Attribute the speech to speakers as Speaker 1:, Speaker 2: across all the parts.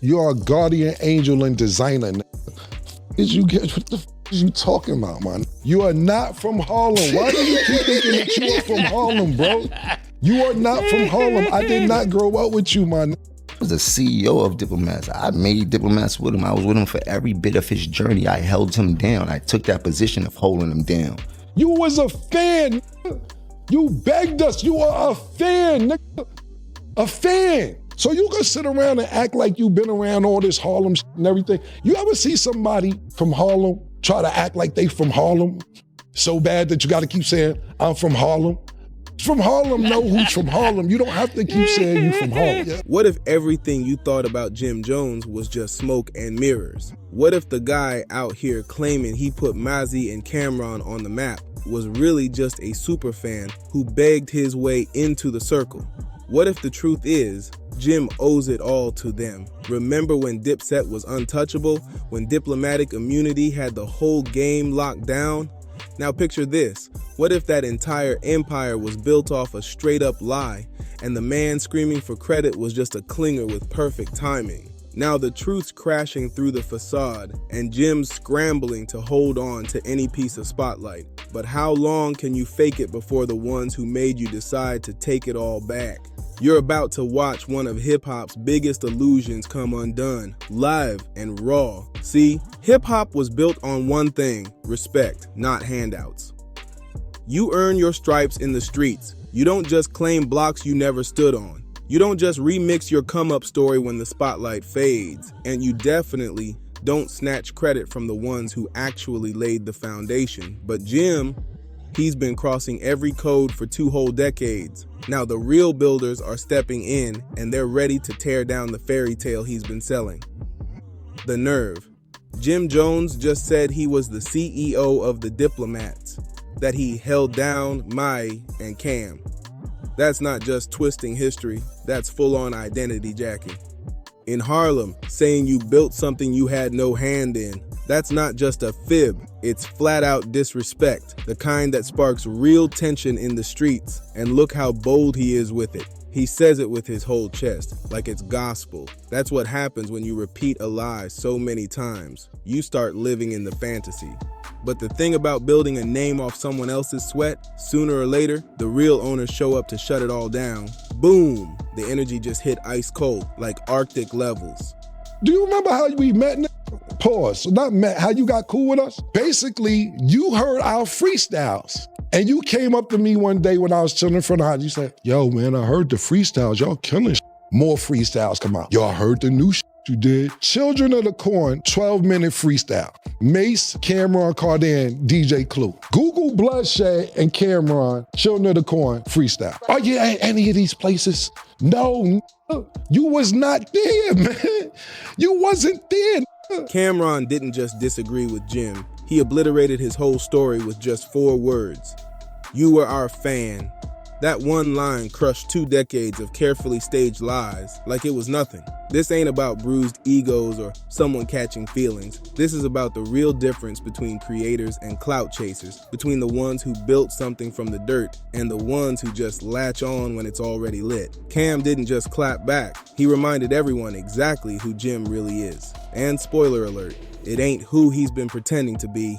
Speaker 1: You are a guardian angel and designer. Did you get what the f is you talking about, man? You are not from Harlem. Why do you keep thinking that you are from Harlem, bro? You are not from Harlem. I did not grow up with you, man.
Speaker 2: I was the CEO of Diplomats. I made Diplomats with him. I was with him for every bit of his journey. I held him down. I took that position of holding him down.
Speaker 1: You was a fan. You begged us. You are a fan, nigga. A fan. So you can sit around and act like you've been around all this Harlem shit and everything. You ever see somebody from Harlem try to act like they from Harlem so bad that you got to keep saying, I'm from Harlem? From Harlem know who's from Harlem. You don't have to keep saying you from Harlem. Yeah.
Speaker 3: What if everything you thought about Jim Jones was just smoke and mirrors? What if the guy out here claiming he put Mase and Camron on the map was really just a super fan who begged his way into the circle? What if the truth is, Jim owes it all to them? Remember when Dipset was untouchable? When diplomatic immunity had the whole game locked down? Now picture this. What if that entire empire was built off a straight up lie and the man screaming for credit was just a clinger with perfect timing? Now the truth's crashing through the facade and Jim's scrambling to hold on to any piece of spotlight. But how long can you fake it before the ones who made you decide to take it all back? You're about to watch one of hip-hop's biggest illusions come undone, live and raw. See, hip-hop was built on one thing, respect, not handouts. You earn your stripes in the streets. You don't just claim blocks you never stood on. You don't just remix your come-up story when the spotlight fades. And you definitely don't snatch credit from the ones who actually laid the foundation. But Jim, he's been crossing every code for 2 whole decades. Now the real builders are stepping in and they're ready to tear down the fairy tale he's been selling. The nerve. Jim Jones just said he was the CEO of the Diplomats, that he held down Mase and Cam. That's not just twisting history, that's full-on identity jacking. In Harlem, saying you built something you had no hand in, that's not just a fib, it's flat-out disrespect, the kind that sparks real tension in the streets. And look how bold he is with it. He says it with his whole chest, like it's gospel. That's what happens when you repeat a lie so many times. You start living in the fantasy. But the thing about building a name off someone else's sweat, sooner or later, the real owners show up to shut it all down. Boom! The energy just hit ice cold, like Arctic levels.
Speaker 1: Do you remember how we met? Pause. So not met, how you got cool with us? Basically, you heard our freestyles. And you came up to me one day when I was chilling in front of the house. You said, yo, man, I heard the freestyles. Y'all killing shit. More freestyles come out. Y'all heard the new shit you did. Children of the Corn, 12-minute freestyle. Mase, Camron, Cardan, DJ Clue. Google Bloodshed and Camron, Children of the Corn, freestyle. Are you at any of these places? No, you was not there, man. You wasn't there.
Speaker 3: Camron didn't just disagree with Jim. He obliterated his whole story with just 4 words. You were our fan. That one line crushed 2 decades of carefully staged lies like it was nothing. This ain't about bruised egos or someone catching feelings. This is about the real difference between creators and clout chasers, between the ones who built something from the dirt and the ones who just latch on when it's already lit. Cam didn't just clap back. He reminded everyone exactly who Jim really is. And spoiler alert, it ain't who he's been pretending to be.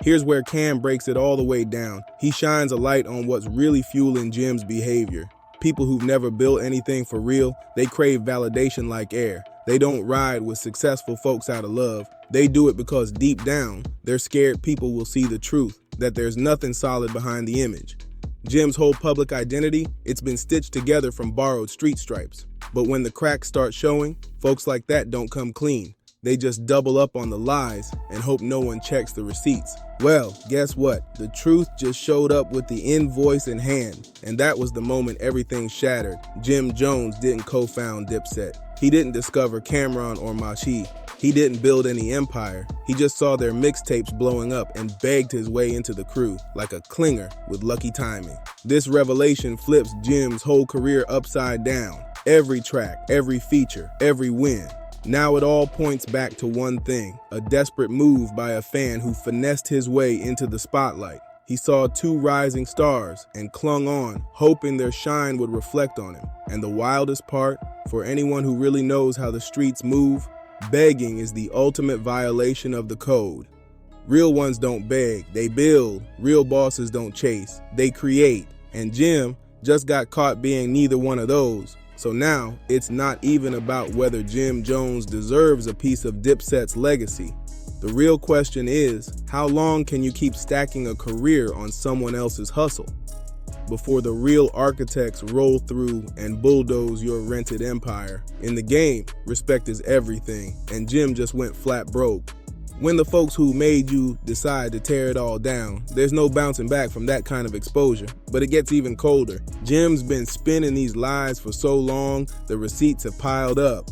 Speaker 3: Here's where Cam breaks it all the way down. He shines a light on what's really fueling Jim's behavior. People who've never built anything for real, they crave validation like air. They don't ride with successful folks out of love. They do it because deep down, they're scared people will see the truth, that there's nothing solid behind the image. Jim's whole public identity, it's been stitched together from borrowed street stripes. But when the cracks start showing, folks like that don't come clean. They just double up on the lies and hope no one checks the receipts. Well, guess what? The truth just showed up with the invoice in hand, and that was the moment everything shattered. Jim Jones didn't co-found Dipset. He didn't discover Camron or Mase. He didn't build any empire. He just saw their mixtapes blowing up and begged his way into the crew, like a clinger with lucky timing. This revelation flips Jim's whole career upside down. Every track, every feature, every win. Now it all points back to one thing, a desperate move by a fan who finessed his way into the spotlight. He saw two rising stars and clung on, hoping their shine would reflect on him. And the wildest part, for anyone who really knows how the streets move, begging is the ultimate violation of the code. Real ones don't beg, they build. Real bosses don't chase, they create. And Jim just got caught being neither one of those. So now, it's not even about whether Jim Jones deserves a piece of Dipset's legacy. The real question is, how long can you keep stacking a career on someone else's hustle before the real architects roll through and bulldoze your rented empire? In the game, respect is everything, and Jim just went flat broke. When the folks who made you decide to tear it all down, there's no bouncing back from that kind of exposure. But it gets even colder. Jim's been spinning these lies for so long, the receipts have piled up.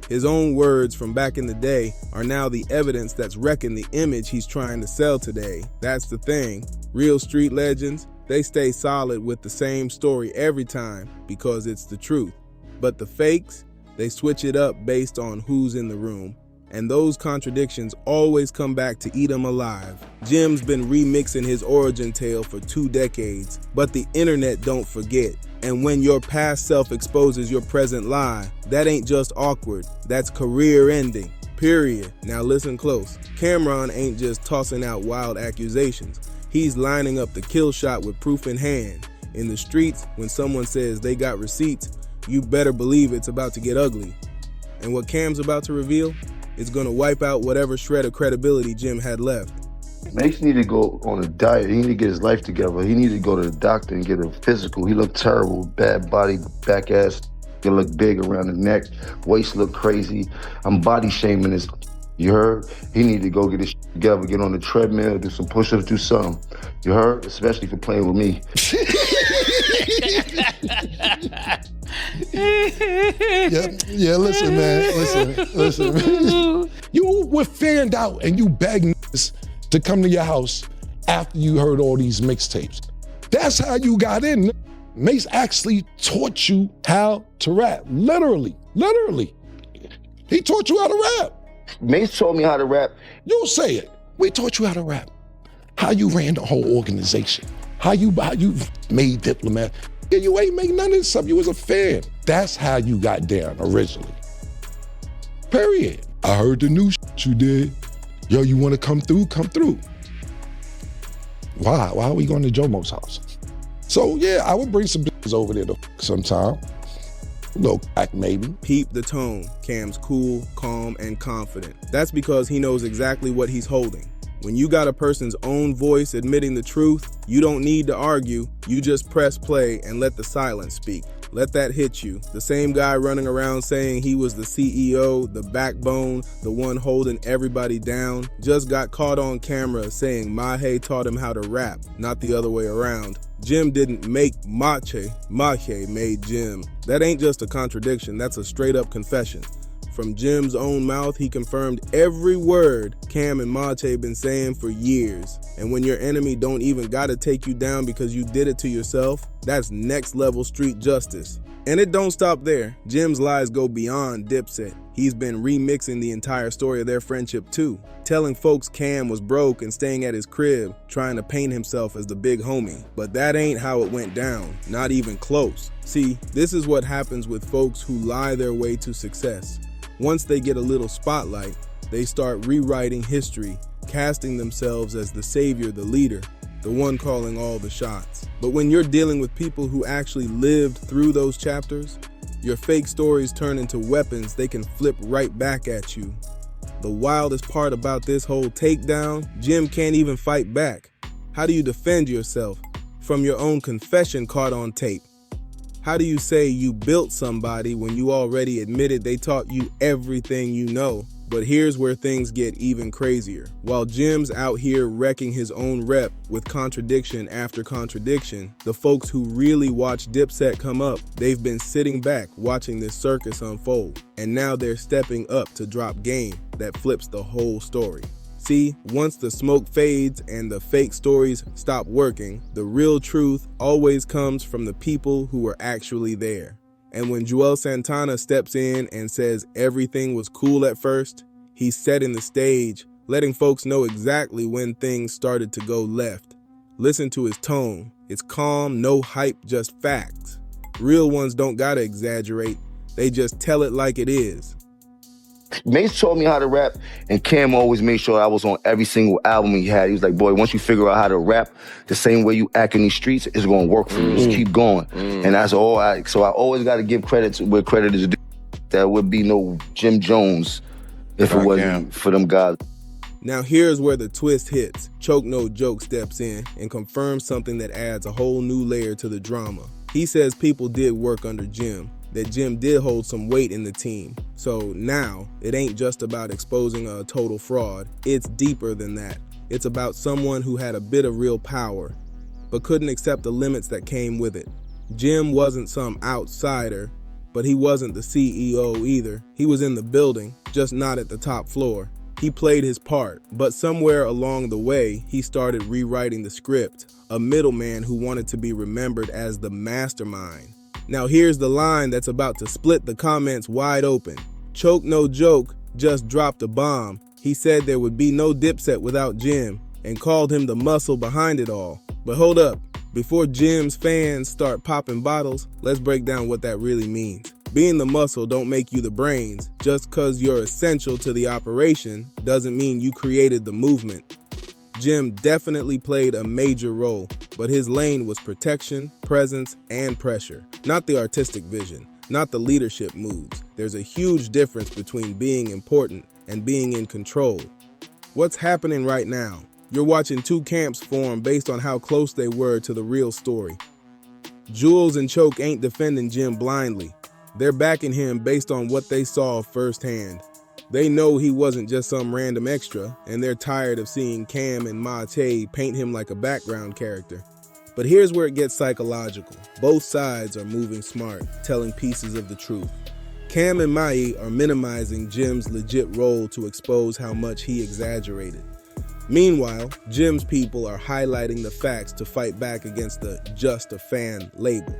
Speaker 3: His own words from back in the day are now the evidence that's wrecking the image he's trying to sell today. That's the thing. Real street legends, they stay solid with the same story every time because it's the truth. But the fakes, they switch it up based on who's in the room. And those contradictions always come back to eat him alive. Jim's been remixing his origin tale for 2 decades, but the internet don't forget. And when your past self exposes your present lie, that ain't just awkward, that's career ending, period. Now listen close. Camron ain't just tossing out wild accusations. He's lining up the kill shot with proof in hand. In the streets, when someone says they got receipts, you better believe it's about to get ugly. And what Cam's about to reveal is gonna wipe out whatever shred of credibility Jim had left.
Speaker 4: Mase need to go on a diet. He need to get his life together. He need to go to the doctor and get a physical. He looked terrible, bad body, back ass. He look big around the neck, waist look crazy. I'm body shaming this. You heard? He need to go get his shit together, get on the treadmill, do some push-ups, do something. You heard? Especially for playing with me.
Speaker 1: Yeah, listen, man. Listen. You were fanned out and you begged niggas to come to your house after you heard all these mixtapes. That's how you got in. Mase actually taught you how to rap. Literally. He taught you how to rap.
Speaker 4: Mase taught me how to rap.
Speaker 1: You say it. We taught you how to rap. How you ran the whole organization. How you made Diplomat. Yeah, you ain't make none of this stuff. You was a fan. That's how you got down originally. Period. I heard the new shit you did. Yo, you want to come through? Come through. Why? Why are we going to Jomo's house? So yeah, I would bring some bitches over there to sometime. A little crack maybe.
Speaker 3: Peep the tone. Cam's cool, calm, and confident. That's because he knows exactly what he's holding. When you got a person's own voice admitting the truth, you don't need to argue, you just press play and let the silence speak. Let that hit you. The same guy running around saying he was the CEO, the backbone, the one holding everybody down, just got caught on camera saying Mase taught him how to rap, not the other way around. Jim didn't make Mase made Jim. That ain't just a contradiction, that's a straight up confession. From Jim's own mouth, he confirmed every word Cam and Mase been saying for years. And when your enemy don't even gotta take you down because you did it to yourself, that's next level street justice. And it don't stop there. Jim's lies go beyond Dipset. He's been remixing the entire story of their friendship too, telling folks Cam was broke and staying at his crib, trying to paint himself as the big homie. But that ain't how it went down, not even close. See, this is what happens with folks who lie their way to success. Once they get a little spotlight, they start rewriting history, casting themselves as the savior, the leader, the one calling all the shots. But when you're dealing with people who actually lived through those chapters, your fake stories turn into weapons they can flip right back at you. The wildest part about this whole takedown, Jim can't even fight back. How do you defend yourself from your own confession caught on tape? How do you say you built somebody when you already admitted they taught you everything you know? But here's where things get even crazier. While Jim's out here wrecking his own rep with contradiction after contradiction, the folks who really watch Dipset come up, they've been sitting back watching this circus unfold. And now they're stepping up to drop game that flips the whole story. See, once the smoke fades and the fake stories stop working, the real truth always comes from the people who were actually there. And when Joel Santana steps in and says everything was cool at first, he's setting the stage, letting folks know exactly when things started to go left. Listen to his tone. It's calm, no hype, just facts. Real ones don't gotta exaggerate. They just tell it like it is.
Speaker 4: Mase taught me how to rap, and Cam always made sure I was on every single album he had. He was like, boy, once you figure out how to rap the same way you act in these streets, it's gonna work for you. Just keep going. And that's all so I always gotta give credit to where credit is due. There would be no Jim Jones if it wasn't for them guys.
Speaker 3: Now here's where the twist hits. Choke No Joke steps in and confirms something that adds a whole new layer to the drama. He says people did work under Jim, that Jim did hold some weight in the team. So now, it ain't just about exposing a total fraud. It's deeper than that. It's about someone who had a bit of real power, but couldn't accept the limits that came with it. Jim wasn't some outsider, but he wasn't the CEO either. He was in the building, just not at the top floor. He played his part, but somewhere along the way, he started rewriting the script, a middleman who wanted to be remembered as the mastermind. Now here's the line that's about to split the comments wide open. Choke No Joke just dropped a bomb. He said there would be no Dipset without Jim and called him the muscle behind it all. But hold up, before Jim's fans start popping bottles, let's break down what that really means. Being the muscle don't make you the brains. Just cause you're essential to the operation doesn't mean you created the movement. Jim definitely played a major role, but his lane was protection, presence, and pressure, not the artistic vision, not the leadership moves. There's a huge difference between being important and being in control. What's happening right now? You're watching two camps form based on how close they were to the real story. Jules and Choke ain't defending Jim blindly. They're backing him based on what they saw firsthand. They know he wasn't just some random extra, and they're tired of seeing Cam and Mate paint him like a background character. But here's where it gets psychological. Both sides are moving smart, telling pieces of the truth. Cam and Mai are minimizing Jim's legit role to expose how much he exaggerated. Meanwhile, Jim's people are highlighting the facts to fight back against the just a fan label.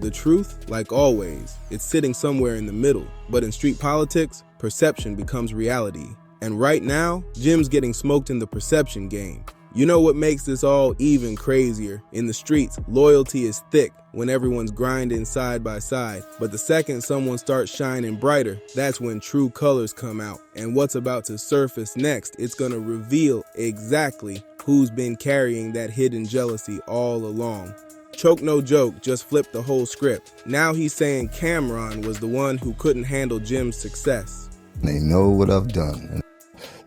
Speaker 3: The truth, like always, it's sitting somewhere in the middle. But in street politics, perception becomes reality. And right now, Jim's getting smoked in the perception game. You know what makes this all even crazier? In the streets, loyalty is thick when everyone's grinding side by side. But the second someone starts shining brighter, that's when true colors come out. And what's about to surface next, it's gonna reveal exactly who's been carrying that hidden jealousy all along. Choke No Joke just flipped the whole script. Now he's saying Camron was the one who couldn't handle Jim's success.
Speaker 2: They know what I've done. And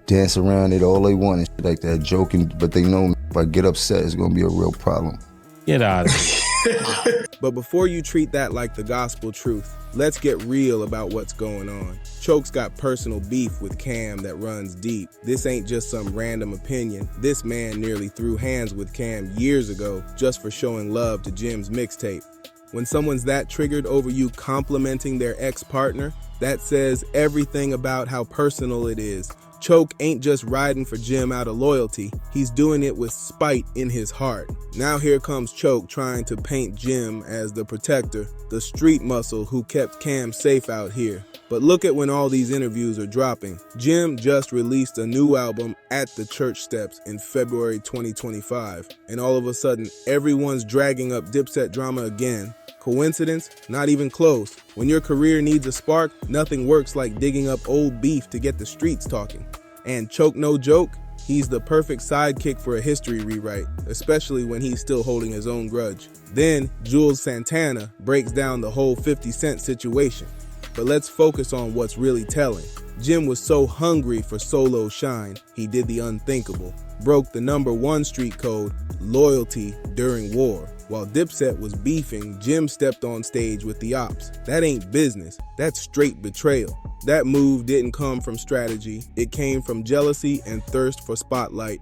Speaker 2: dance around it all they want and shit like that, joking, but they know if I get upset, it's gonna be a real problem.
Speaker 5: Get out of here.
Speaker 3: But before you treat that like the gospel truth, let's get real about what's going on. Choke's got personal beef with Cam that runs deep. This ain't just some random opinion. This man nearly threw hands with Cam years ago just for showing love to Jim's mixtape. When someone's that triggered over you complimenting their ex-partner, that says everything about how personal it is. Choke ain't just riding for Jim out of loyalty, he's doing it with spite in his heart. Now here comes Choke trying to paint Jim as the protector, the street muscle who kept Cam safe out here. But look at when all these interviews are dropping. Jim just released a new album at the church steps in February 2025, and all of a sudden everyone's dragging up Dipset drama again. Coincidence? Not even close. When your career needs a spark, nothing works like digging up old beef to get the streets talking. And Choke No Joke, he's the perfect sidekick for a history rewrite, especially when he's still holding his own grudge. Then, Jules Santana breaks down the whole 50 Cent situation. But let's focus on what's really telling. Jim was so hungry for solo shine, he did the unthinkable. Broke the #1 street code, loyalty during war. While Dipset was beefing, Jim stepped on stage with the ops. That ain't business, that's straight betrayal. That move didn't come from strategy, it came from jealousy and thirst for spotlight.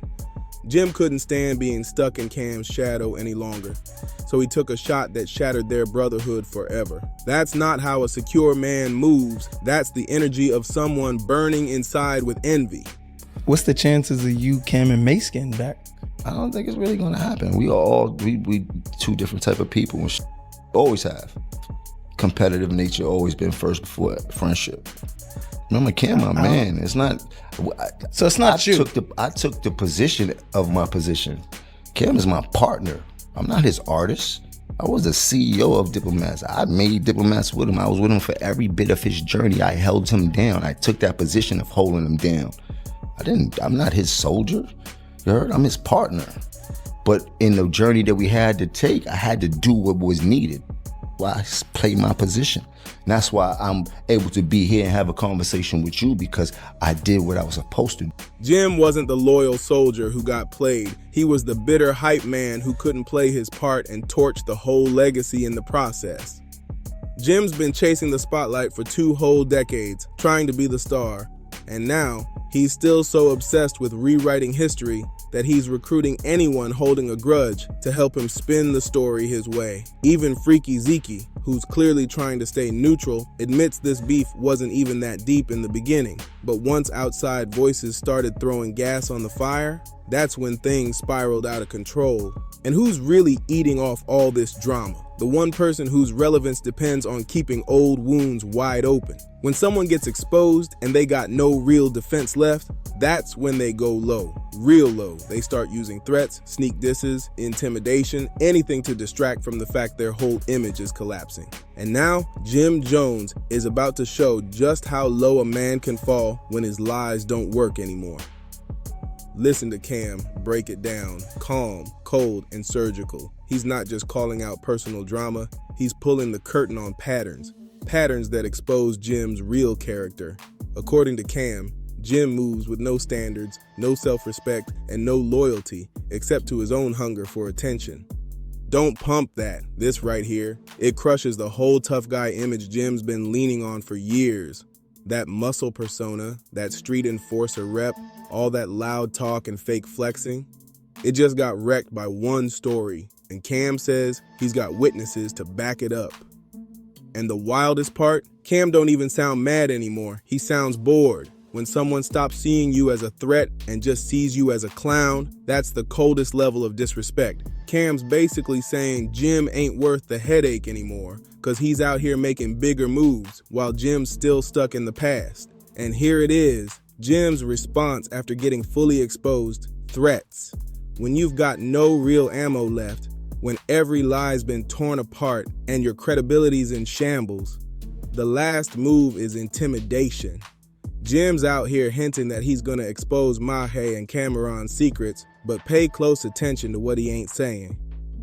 Speaker 3: Jim couldn't stand being stuck in Cam's shadow any longer, so he took a shot that shattered their brotherhood forever. That's not how a secure man moves, that's the energy of someone burning inside with envy.
Speaker 5: What's the chances of you, Cam, and Mase getting back?
Speaker 2: I don't think it's really gonna happen. We two different type of people and always have. Competitive nature always been first before friendship. Remember, Cam, my man. It's not.
Speaker 5: So it's not you.
Speaker 2: I took the position of my position. Cam is my partner. I'm not his artist. I was the CEO of Diplomats. I made Diplomats with him. I was with him for every bit of his journey. I held him down. I took that position of holding him down. I'm not his soldier. You heard? I'm his partner. But in the journey that we had to take, I had to do what was needed. Why I play my position. And that's why I'm able to be here and have a conversation with you, because I did what I was supposed to.
Speaker 3: Jim wasn't the loyal soldier who got played. He was the bitter hype man who couldn't play his part and torched the whole legacy in the process. Jim's been chasing the spotlight for 2 whole decades, trying to be the star. And now, he's still so obsessed with rewriting history that he's recruiting anyone holding a grudge to help him spin the story his way. Even Freaky Zeke, who's clearly trying to stay neutral, admits this beef wasn't even that deep in the beginning. But once outside voices started throwing gas on the fire, that's when things spiraled out of control. And who's really eating off all this drama? The one person whose relevance depends on keeping old wounds wide open. When someone gets exposed and they got no real defense left, that's when they go low, real low. They start using threats, sneak disses, intimidation, anything to distract from the fact their whole image is collapsing. And now, Jim Jones is about to show just how low a man can fall when his lies don't work anymore. Listen to Cam break it down, calm, cold, and surgical. He's not just calling out personal drama, he's pulling the curtain on patterns that expose Jim's real character. According to Cam, Jim moves with no standards, no self-respect, and no loyalty, except to his own hunger for attention. Don't pump that. This right here, it crushes the whole tough guy image Jim's been leaning on for years. That muscle persona, that street enforcer rep, all that loud talk and fake flexing, it just got wrecked by one story, and Cam says he's got witnesses to back it up. And the wildest part, Cam don't even sound mad anymore. He sounds bored. When someone stops seeing you as a threat and just sees you as a clown, that's the coldest level of disrespect. Cam's basically saying Jim ain't worth the headache anymore, cause he's out here making bigger moves while Jim's still stuck in the past. And here it is, Jim's response after getting fully exposed: threats. When you've got no real ammo left, when every lie's been torn apart and your credibility's in shambles, the last move is intimidation. Jim's out here hinting that he's gonna expose Mase and Camron's secrets, but pay close attention to what he ain't saying.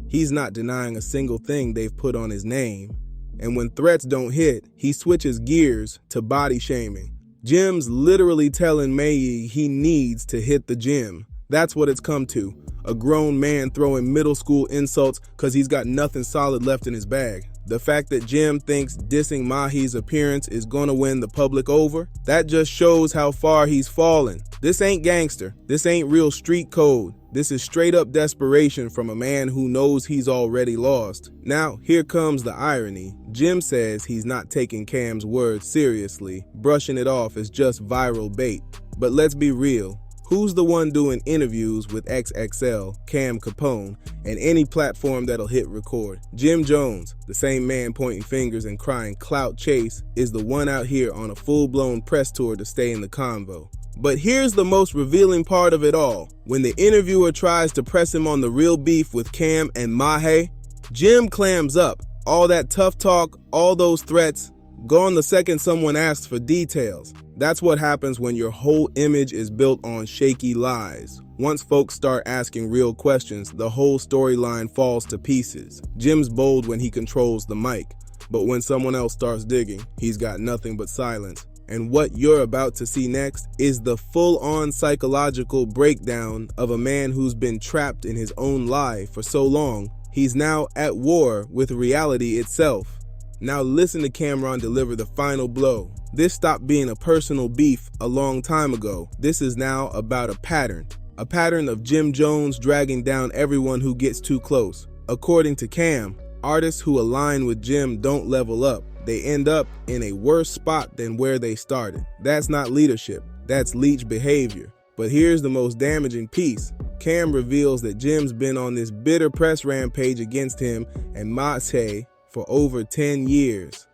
Speaker 3: He's not denying a single thing they've put on his name. And when threats don't hit, he switches gears to body shaming. Jim's literally telling Mase he needs to hit the gym. That's what it's come to. A grown man throwing middle school insults cause he's got nothing solid left in his bag. The fact that Jim thinks dissing Mahe's appearance is gonna win the public over, that just shows how far he's fallen. This ain't gangster. This ain't real street code. This is straight up desperation from a man who knows he's already lost. Now, here comes the irony. Jim says he's not taking Cam's words seriously, brushing it off as just viral bait. But let's be real. Who's the one doing interviews with XXL, Cam Capone, and any platform that'll hit record? Jim Jones, the same man pointing fingers and crying clout chase, is the one out here on a full-blown press tour to stay in the convo. But here's the most revealing part of it all. When the interviewer tries to press him on the real beef with Cam and Mase, Jim clams up. All that tough talk, all those threats, gone the second someone asks for details. That's what happens when your whole image is built on shaky lies. Once folks start asking real questions, the whole storyline falls to pieces. Jim's bold when he controls the mic, but when someone else starts digging, he's got nothing but silence. And what you're about to see next is the full-on psychological breakdown of a man who's been trapped in his own lie for so long, he's now at war with reality itself. Now listen to Camron deliver the final blow. This stopped being a personal beef a long time ago. This is now about a pattern of Jim Jones dragging down everyone who gets too close. According to Cam, artists who align with Jim don't level up. They end up in a worse spot than where they started. That's not leadership, that's leech behavior. But here's the most damaging piece. Cam reveals that Jim's been on this bitter press rampage against him and Mase for over 10 years.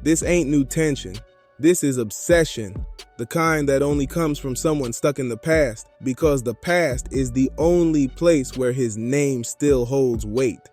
Speaker 3: This ain't new tension. This is obsession, the kind that only comes from someone stuck in the past, because the past is the only place where his name still holds weight.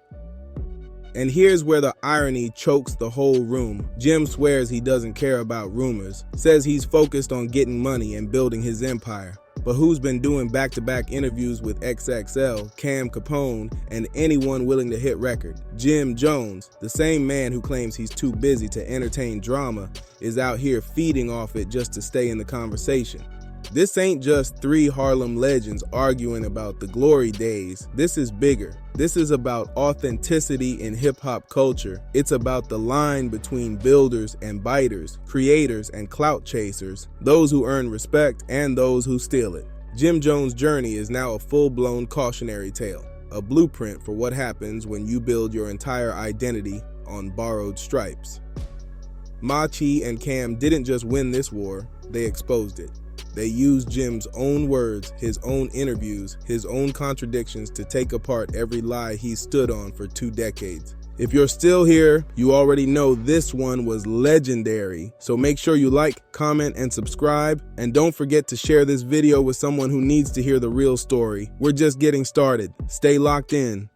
Speaker 3: And here's where the irony chokes the whole room. Jim swears he doesn't care about rumors, says he's focused on getting money and building his empire. But who's been doing back-to-back interviews with XXL, Cam Capone, and anyone willing to hit record? Jim Jones, the same man who claims he's too busy to entertain drama, is out here feeding off it just to stay in the conversation. This ain't just three Harlem legends arguing about the glory days. This is bigger. This is about authenticity in hip-hop culture. It's about the line between builders and biters, creators and clout chasers, those who earn respect and those who steal it. Jim Jones' journey is now a full-blown cautionary tale, a blueprint for what happens when you build your entire identity on borrowed stripes. Mase and Cam didn't just win this war, they exposed it. They used Jim's own words, his own interviews, his own contradictions to take apart every lie he stood on for 2 decades. If you're still here, you already know this one was legendary. So make sure you like, comment, and subscribe. And don't forget to share this video with someone who needs to hear the real story. We're just getting started. Stay locked in.